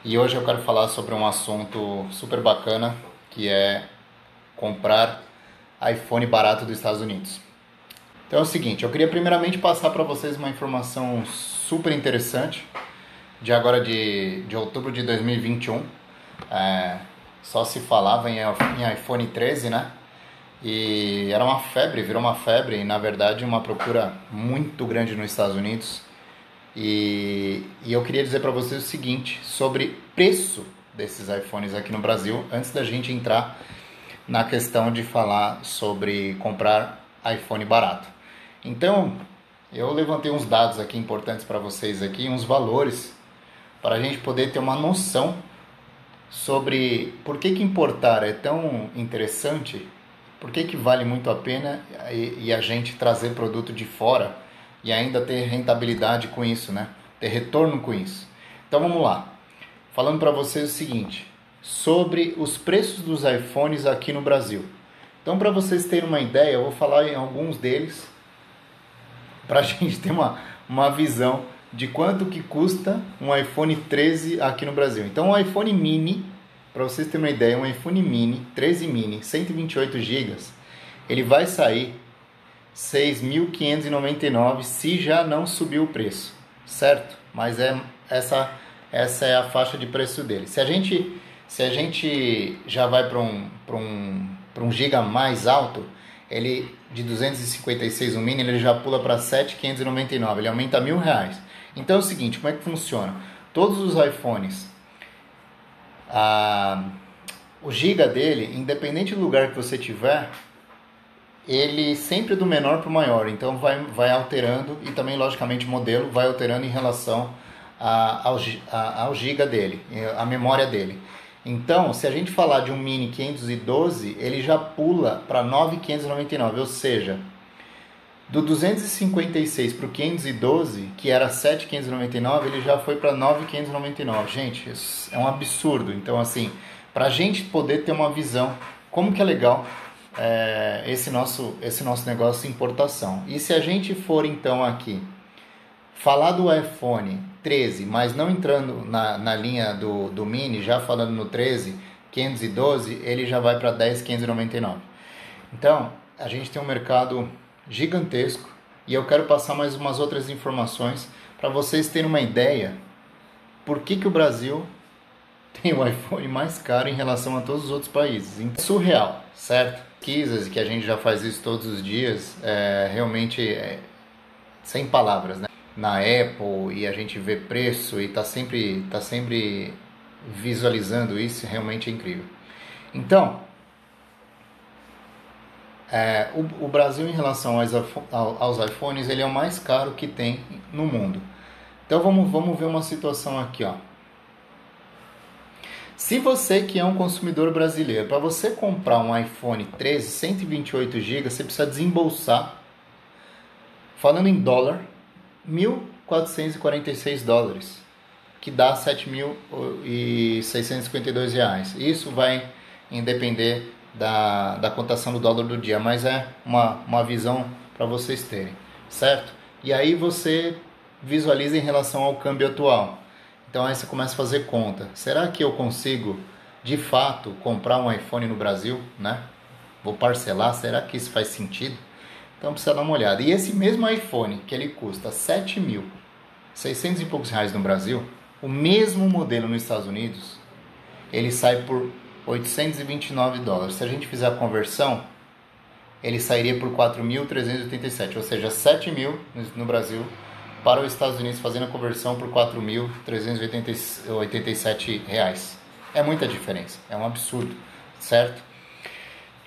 E hoje eu quero falar sobre um assunto super bacana, que é comprar iPhone barato dos Estados Unidos. Então é o seguinte, eu queria primeiramente passar para vocês uma informação super interessante de outubro de 2021. É, Só se falava em iPhone 13, né? E era uma febre, virou uma febre e na verdade uma procura muito grande nos Estados Unidos. E eu queria dizer para vocês o seguinte sobre preço desses iPhones aqui no Brasil, antes da gente entrar na questão de falar sobre comprar iPhone barato. Então, eu levantei uns dados aqui importantes para vocês aqui, uns valores, para a gente poder ter uma noção sobre por que importar é tão interessante, por que vale muito a pena e a gente trazer produto de fora e ainda ter rentabilidade com isso, né? Ter retorno com isso. Então vamos lá. Falando para vocês o seguinte, sobre os preços dos iPhones aqui no Brasil. Então para vocês terem uma ideia, eu vou falar em alguns deles para a gente ter uma visão de quanto que custa um iPhone 13 aqui no Brasil. Então um iPhone mini, para vocês terem uma ideia, um iPhone mini, 13 mini, 128 GB, ele vai sair 6.599 se já não subiu o preço, certo? Mas essa é a faixa de preço dele. Se a gente já vai para um giga mais alto, ele de 256 o mini, ele já pula para 7.599, ele aumenta R$ 1.000. Então é o seguinte, como é que funciona? Todos os iPhones, o giga dele, independente do lugar que você tiver, ele sempre é do menor para o maior, então vai alterando e também logicamente o modelo vai alterando em relação ao giga dele, a memória dele. Então, se a gente falar de um mini 512, ele já pula para 9.599, ou seja, do 256 para o 512, que era 7.599, ele já foi para 9.599. Gente, isso é um absurdo. Então, assim, para a gente poder ter uma visão, como que é legal esse nosso negócio de importação. E se a gente for então aqui falar do iPhone 13, mas não entrando na linha do mini, já falando no 13, 512, ele já vai para 10.599. Então, a gente tem um mercado gigantesco e eu quero passar mais umas outras informações para vocês terem uma ideia por que o Brasil tem o iPhone mais caro em relação a todos os outros países. É surreal, certo? Pesquisas, que a gente já faz isso todos os dias, realmente sem palavras, né? Na Apple, e a gente vê preço e tá sempre visualizando isso, realmente é incrível. Então, o Brasil em relação aos iPhones, ele é o mais caro que tem no mundo. Então vamos ver uma situação aqui, ó. Se você que é um consumidor brasileiro, para você comprar um iPhone 13 128 GB, você precisa desembolsar, falando em dólar, $1.446, que dá R$ 7.652. Isso vai depender da cotação do dólar do dia, mas é uma visão para vocês terem, certo? E aí você visualiza em relação ao câmbio atual. Então aí você começa a fazer conta. Será que eu consigo, de fato, comprar um iPhone no Brasil, né? Vou parcelar, será que isso faz sentido? Então precisa dar uma olhada. E esse mesmo iPhone, que ele custa 7.600 e poucos reais no Brasil, o mesmo modelo nos Estados Unidos, ele sai por $829. Se a gente fizer a conversão, ele sairia por 4.387, ou seja, 7.000 no Brasil, para os Estados Unidos, fazendo a conversão por R$ 4.387. É muita diferença, é um absurdo, certo?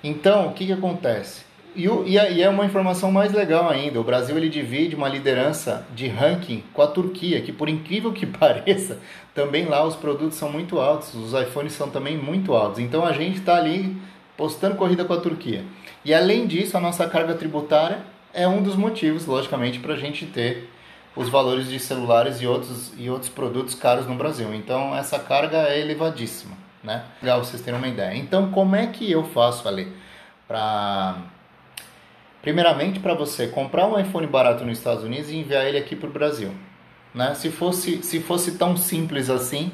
Então, o que acontece? E é uma informação mais legal ainda, o Brasil ele divide uma liderança de ranking com a Turquia, que por incrível que pareça, também lá os produtos são muito altos, os iPhones são também muito altos. Então a gente está ali postando corrida com a Turquia. E além disso, a nossa carga tributária é um dos motivos, logicamente, para a gente ter os valores de celulares e outros produtos caros no Brasil. Então essa carga é elevadíssima, né? Legal vocês terem uma ideia. Então como é que eu faço, Ale, primeiramente para você comprar um iPhone barato nos Estados Unidos e enviar ele aqui para o Brasil, né? Se fosse tão simples assim,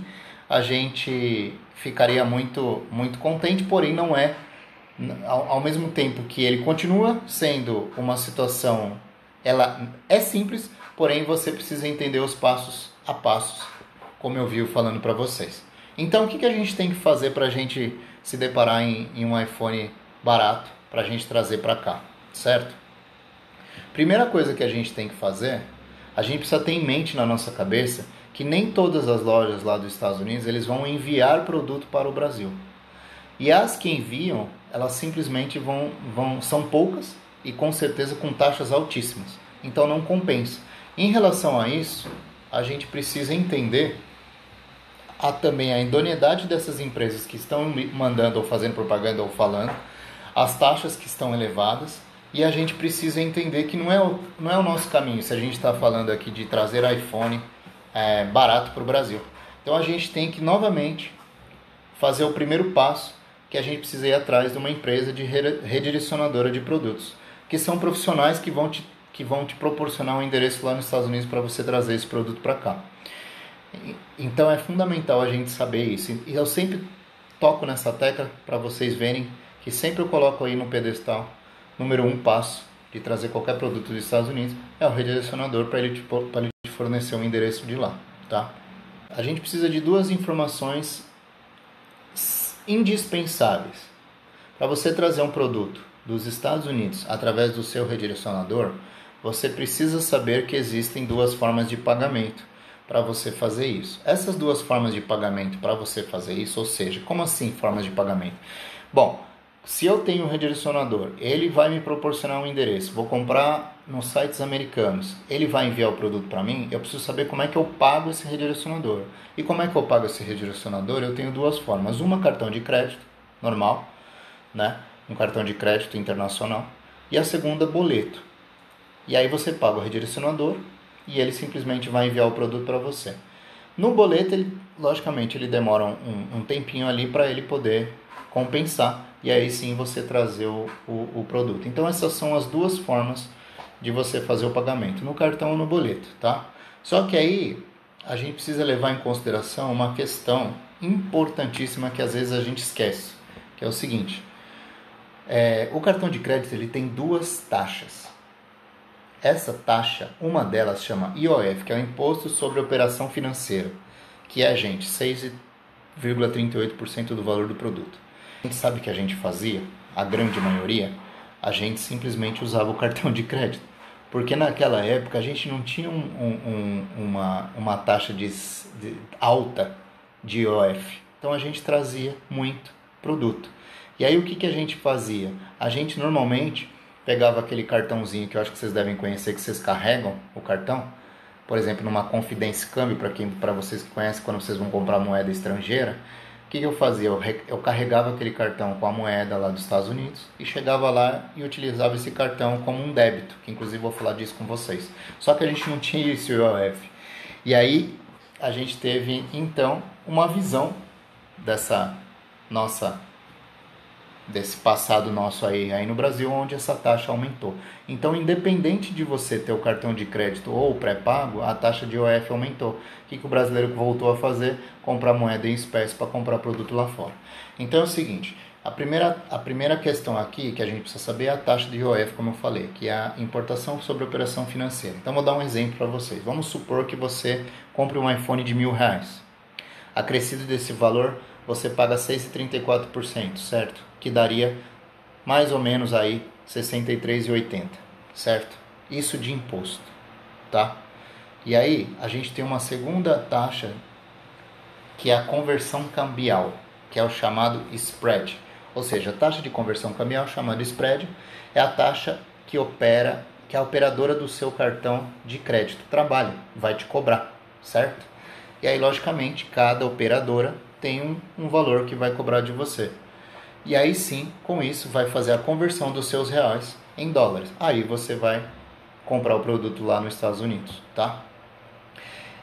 a gente ficaria muito, muito contente, porém não é, ao mesmo tempo que ele continua sendo uma situação, ela é simples, porém você precisa entender os passos a passos, como eu vi falando para vocês. Então o que a gente tem que fazer para a gente se deparar em um iPhone barato, para a gente trazer para cá, certo? Primeira coisa que a gente tem que fazer, a gente precisa ter em mente na nossa cabeça que nem todas as lojas lá dos Estados Unidos eles vão enviar produto para o Brasil. E as que enviam, elas simplesmente são poucas e com certeza com taxas altíssimas. Então não compensa. Em relação a isso, a gente precisa entender também a idoneidade dessas empresas que estão mandando ou fazendo propaganda ou falando, as taxas que estão elevadas, e a gente precisa entender que não é o nosso caminho se a gente está falando aqui de trazer iPhone barato para o Brasil. Então a gente tem que novamente fazer o primeiro passo, que a gente precisa ir atrás de uma empresa de redirecionadora de produtos, que são profissionais que vão te proporcionar um endereço lá nos Estados Unidos para você trazer esse produto para cá. Então é fundamental a gente saber isso. E eu sempre toco nessa tecla para vocês verem que sempre eu coloco aí no pedestal, número 1 passo de trazer qualquer produto dos Estados Unidos é o redirecionador para ele te fornecer um endereço de lá, tá? A gente precisa de duas informações indispensáveis. Para você trazer um produto dos Estados Unidos através do seu redirecionador, você precisa saber que existem duas formas de pagamento para você fazer isso. Essas duas formas de pagamento para você fazer isso, ou seja, como assim formas de pagamento? Bom, se eu tenho um redirecionador, ele vai me proporcionar um endereço, vou comprar nos sites americanos, ele vai enviar o produto para mim, eu preciso saber como é que eu pago esse redirecionador. E como é que eu pago esse redirecionador? Eu tenho duas formas, uma cartão de crédito, normal, né? Um cartão de crédito internacional, e a segunda boleto. E aí você paga o redirecionador e ele simplesmente vai enviar o produto para você. No boleto, logicamente, ele demora um tempinho ali para ele poder compensar e aí sim você trazer o produto. Então essas são as duas formas de você fazer o pagamento, no cartão ou no boleto, tá? Só que aí a gente precisa levar em consideração uma questão importantíssima que às vezes a gente esquece, que é o seguinte: o cartão de crédito ele tem duas taxas. Essa taxa, uma delas chama IOF, que é o Imposto sobre Operação Financeira, que é, gente, 6,38% do valor do produto. A gente sabe que a gente fazia, a grande maioria, a gente simplesmente usava o cartão de crédito. Porque naquela época a gente não tinha uma taxa alta de IOF. Então a gente trazia muito produto. E aí o que a gente fazia? A gente normalmente pegava aquele cartãozinho que eu acho que vocês devem conhecer, que vocês carregam o cartão, por exemplo, numa Confidence Câmbio, para vocês que conhecem, quando vocês vão comprar moeda estrangeira, o que eu fazia? Eu carregava aquele cartão com a moeda lá dos Estados Unidos e chegava lá e utilizava esse cartão como um débito, que inclusive vou falar disso com vocês. Só que a gente não tinha esse IOF. E aí a gente teve então uma visão desse passado nosso aí no Brasil, onde essa taxa aumentou. Então, independente de você ter o cartão de crédito ou o pré-pago, a taxa de IOF aumentou. O que o brasileiro voltou a fazer? Comprar moeda em espécie para comprar produto lá fora. Então é o seguinte, a primeira questão aqui que a gente precisa saber é a taxa de IOF, como eu falei, que é a importação sobre operação financeira. Então vou dar um exemplo para vocês. Vamos supor que você compre um iPhone de R$1.000. Acrescido desse valor, você paga 6,34%, certo? Que daria mais ou menos aí R$ 63,80, certo? Isso de imposto, tá? E aí a gente tem uma segunda taxa, que é a conversão cambial, que é o chamado spread. Ou seja, a taxa de conversão cambial, chamada spread, é a taxa que a operadora do seu cartão de crédito trabalha, vai te cobrar, certo? E aí, logicamente, cada operadora tem um valor que vai cobrar de você. E aí sim, com isso, vai fazer a conversão dos seus reais em dólares. Aí você vai comprar o produto lá nos Estados Unidos, tá?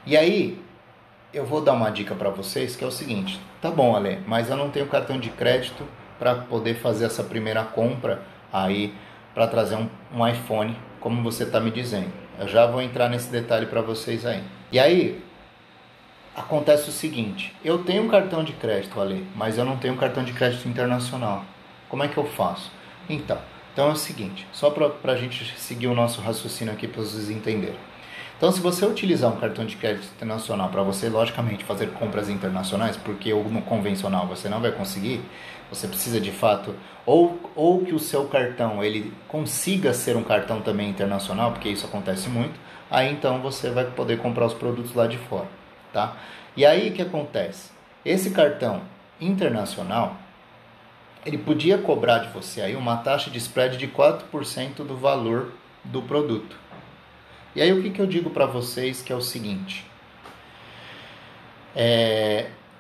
E aí, eu vou dar uma dica para vocês, que é o seguinte: tá bom, Ale, mas eu não tenho cartão de crédito para poder fazer essa primeira compra aí, para trazer um iPhone, como você está me dizendo. Eu já vou entrar nesse detalhe para vocês aí. E aí, acontece o seguinte, eu tenho um cartão de crédito ali, mas eu não tenho um cartão de crédito internacional. Como é que eu faço? Então é o seguinte, só para a gente seguir o nosso raciocínio aqui para vocês entenderem. Então, se você utilizar um cartão de crédito internacional para você, logicamente, fazer compras internacionais, porque no convencional você não vai conseguir, você precisa de fato, ou que o seu cartão ele consiga ser um cartão também internacional, porque isso acontece muito, aí então você vai poder comprar os produtos lá de fora, tá? E aí o que acontece? Esse cartão internacional, ele podia cobrar de você aí uma taxa de spread de 4% do valor do produto. E aí o que eu digo para vocês que é o seguinte,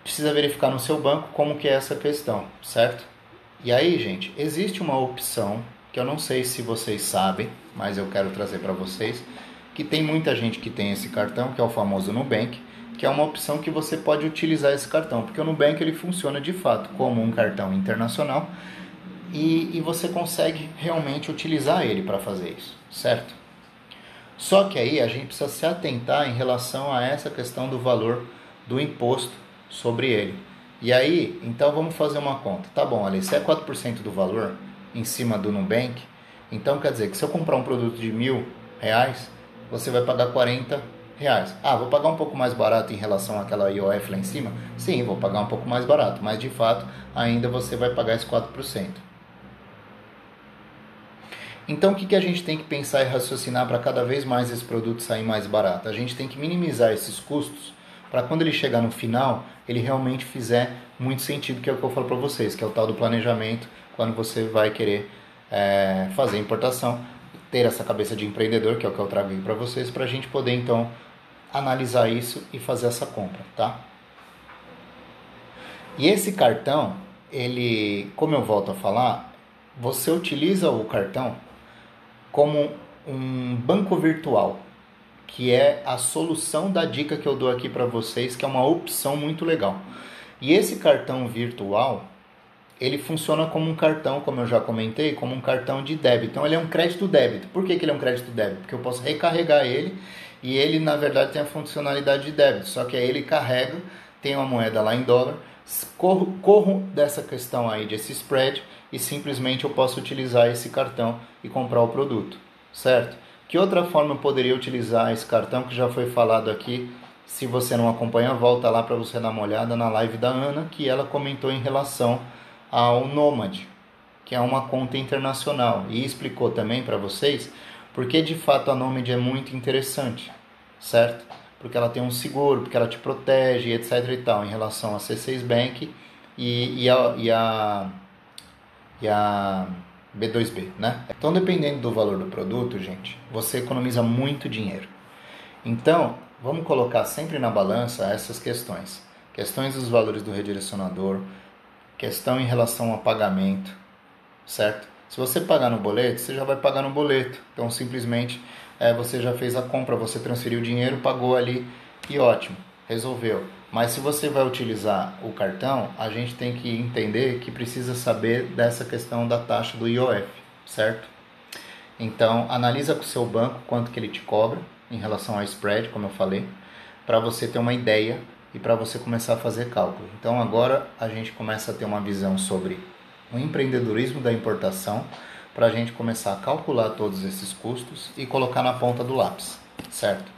precisa verificar no seu banco como que é essa questão, certo? E aí, gente, existe uma opção, que eu não sei se vocês sabem, mas eu quero trazer para vocês, que tem muita gente que tem esse cartão, que é o famoso Nubank, que é uma opção que você pode utilizar esse cartão, porque o Nubank ele funciona de fato como um cartão internacional e você consegue realmente utilizar ele para fazer isso, certo? Só que aí a gente precisa se atentar em relação a essa questão do valor do imposto sobre ele. E aí, então vamos fazer uma conta. Tá bom, Ali, se é 4% do valor em cima do Nubank, então quer dizer que se eu comprar um produto de R$1.000, você vai pagar R$40. Ah, vou pagar um pouco mais barato em relação àquela IOF lá em cima? Sim, vou pagar um pouco mais barato, mas de fato ainda você vai pagar esse 4%. Então o que a gente tem que pensar e raciocinar para cada vez mais esse produto sair mais barato? A gente tem que minimizar esses custos para quando ele chegar no final, ele realmente fizer muito sentido, que é o que eu falo para vocês, que é o tal do planejamento, quando você vai querer fazer importação, ter essa cabeça de empreendedor, que é o que eu trago aqui para vocês, para a gente poder então analisar isso e fazer essa compra, tá? E esse cartão, ele, como eu volto a falar, você utiliza o cartão como um banco virtual, que é a solução da dica que eu dou aqui para vocês, que é uma opção muito legal. E esse cartão virtual, ele funciona como um cartão, como eu já comentei, como um cartão de débito. Então ele é um crédito débito. Por que ele é um crédito débito? Porque eu posso recarregar ele e ele na verdade tem a funcionalidade de débito, só que aí ele carrega, tem uma moeda lá em dólar, corro dessa questão aí, desse spread, e simplesmente eu posso utilizar esse cartão e comprar o produto, certo? Que outra forma eu poderia utilizar esse cartão que já foi falado aqui? Se você não acompanha, volta lá para você dar uma olhada na live da Ana, que ela comentou em relação ao Nomad, que é uma conta internacional, e explicou também para vocês porque de fato a Nomad é muito interessante, certo? Porque ela tem um seguro, porque ela te protege, etc e tal, em relação a C6 Bank e a B2B, né? Então, dependendo do valor do produto, gente, você economiza muito dinheiro. Então, vamos colocar sempre na balança essas questões. Questões dos valores do redirecionador, questão em relação ao pagamento, certo? Se você pagar no boleto, você já vai pagar no boleto. Então, simplesmente, você já fez a compra, você transferiu o dinheiro, pagou ali e ótimo, resolveu. Mas se você vai utilizar o cartão, a gente tem que entender que precisa saber dessa questão da taxa do IOF, certo? Então, analisa com o seu banco quanto que ele te cobra em relação ao spread, como eu falei, para você ter uma ideia e para você começar a fazer cálculo. Então, agora a gente começa a ter uma visão sobre o empreendedorismo da importação, para a gente começar a calcular todos esses custos e colocar na ponta do lápis, certo?